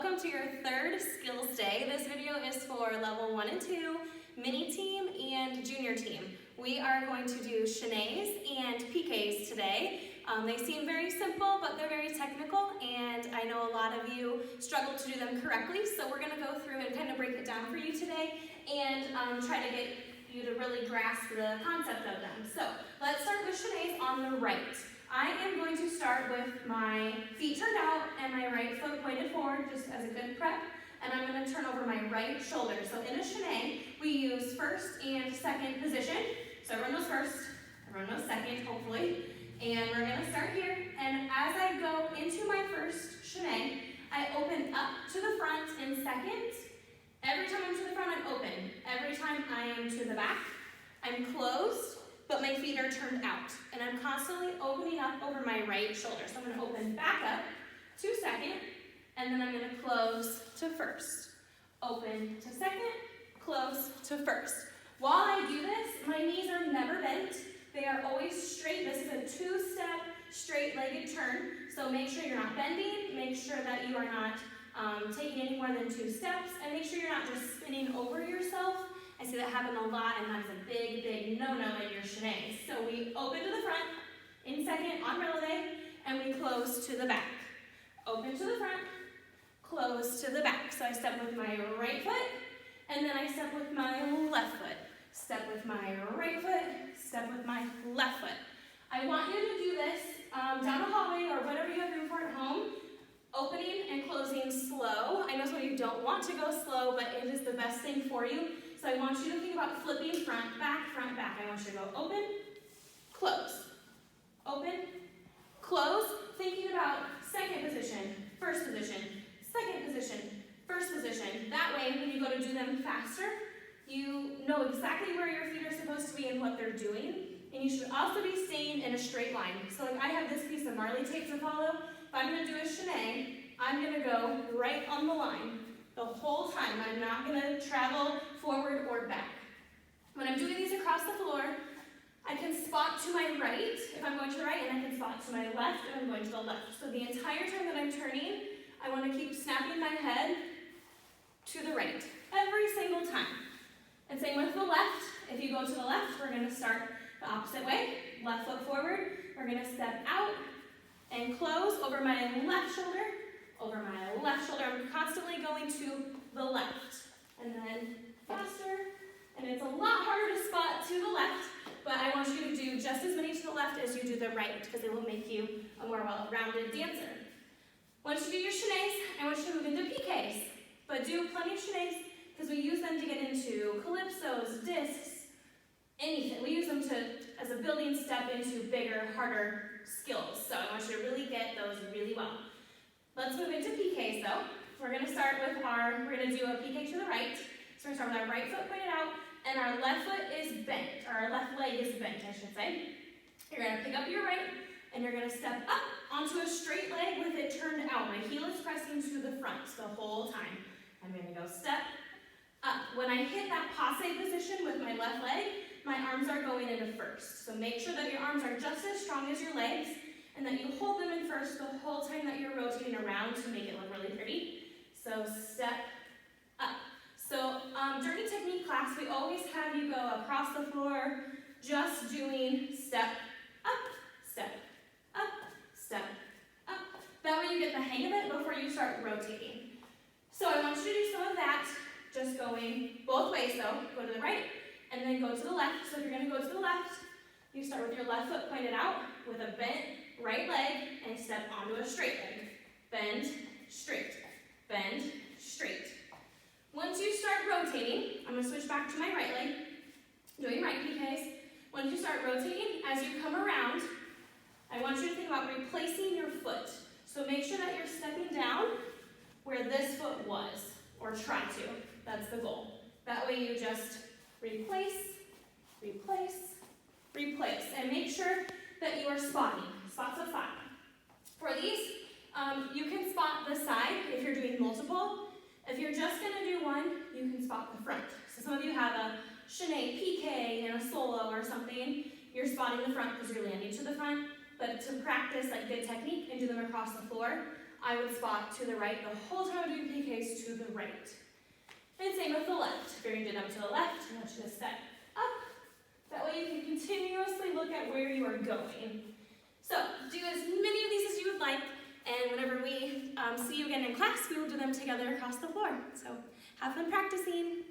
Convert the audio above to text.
welcome to your third skills day. This video is for level 1 and 2, mini team, and junior team. We are going to do chaînés and piqués today. They seem very simple, but they're very technical, and I know a lot of you struggle to do them correctly, so we're going to go through and kind of break it down for you today and try to get you to really grasp the concept of them. So let's start with chaînés on the right. I am going to start with my feet turned out and my right foot pointed forward just as a good prep, and I'm going to turn over my right shoulder. So in a chaîné, we use first and second position. So everyone knows first, everyone knows second, hopefully. And we're going to start here, and as I go into my first chaîné, I open up to the front in second. Every time I'm to the front, I'm open. Every time I am to the back, I'm closed, but my feet are turned out. And I'm constantly opening up over my right shoulder. So I'm going to open back up to second, and then I'm going to close to first. Open to second, close to first. While I do this, my knees are never bent. They are always straight. This is a two-step straight-legged turn. So make sure you're not bending. Make sure that you are not taking any more than 2 steps. And make sure you're not just spinning over yourself. I see that happen a lot, and that's a big, big no-no in your chaînés. So we open to the front in second on releve, and we close to the back. Open to the front, close to the back. So I step with my right foot, and then I step with my left foot. Step with my right foot, step with my left foot. I want you to do this down a hallway or whatever you have room for at home, opening and closing slow. I know some of you don't want to go slow, but it is the best thing for you. So I want you to think about flipping front, back, front, back. I want you to go open, close, open, close, thinking about second position, first position, second position, first position. That way, when you go to do them faster, you know exactly where your feet are supposed to be and what they're doing. And you should also be staying in a straight line. So like I have this piece of Marley tape to follow. If I'm going to do a chaîné, I'm going to go right on the line the whole time. I'm not going to travel forward or back. When I'm doing these across the floor, I can spot to my right if I'm going to the right, and I can spot to my left if I'm going to the left. So the entire time that I'm turning, I want to keep snapping my head to the right every single time. And same with the left. If you go to the left, we're going to start the opposite way. Left foot forward. We're going to step out and close over my left shoulder, over my left shoulder. I'm constantly going to the left. And then faster. And it's a lot harder to spot to the left, but I want you to do just as many to the left as you do the right, because it will make you a more well-rounded dancer. Once you do your chaînés, I want you to move into piqués. But do plenty of chaînés, because we use them to get into calypsos, discs, anything. We use them as a building step into bigger, harder skills. So I want you to really get those really well. Let's move into piqués though. We're going to start with we're going to do a piqué to the right. So we're going to start with our right foot pointed out, and our left foot is bent, or our left leg is bent, I should say. You're going to pick up your right, and you're going to step up onto a straight leg with it turned out. My heel is pressing to the front the whole time. I'm going to go step up. When I hit that passe position with my left leg, my arms are going into first. So make sure that your arms are just as strong as your legs, and that you hold them in first the whole time that you're rotating around to make it look really pretty. So step up. So during technique class, we always have you go across the floor just doing step up, step up, step up. That way you get the hang of it before you start rotating. So I want you to do some of that. Just going both ways though. Go to the right and then go to the left. So if you're going to go to the left, you start with your left foot pointed out with a bent right leg and step onto a straight leg. Bend, straight, bend, straight. Once you start rotating, I'm going to switch back to my right leg, doing right piqués. Once you start rotating, as you come around, I want you to think about replacing your foot. So make sure that you're stepping down where this foot was, or try to. That's the goal. That way you just replace, replace, replace. And make sure that you are spotting. Spots of 5. For these, you can spot the side if you're doing multiple. If you're just going to do one, you can spot the front. So some of you have a chaîné, piqué, and a solo or something. You're spotting the front because you're landing to the front. But to practice like good technique and do them across the floor, I would spot to the right the whole time I'm doing the right. And same with the left. If you're going to do them to the left, I want you to step up. That way you can continuously look at where you are going. So do as many of these as you would like, and whenever we see you again in class, we will do them together across the floor. So have fun practicing.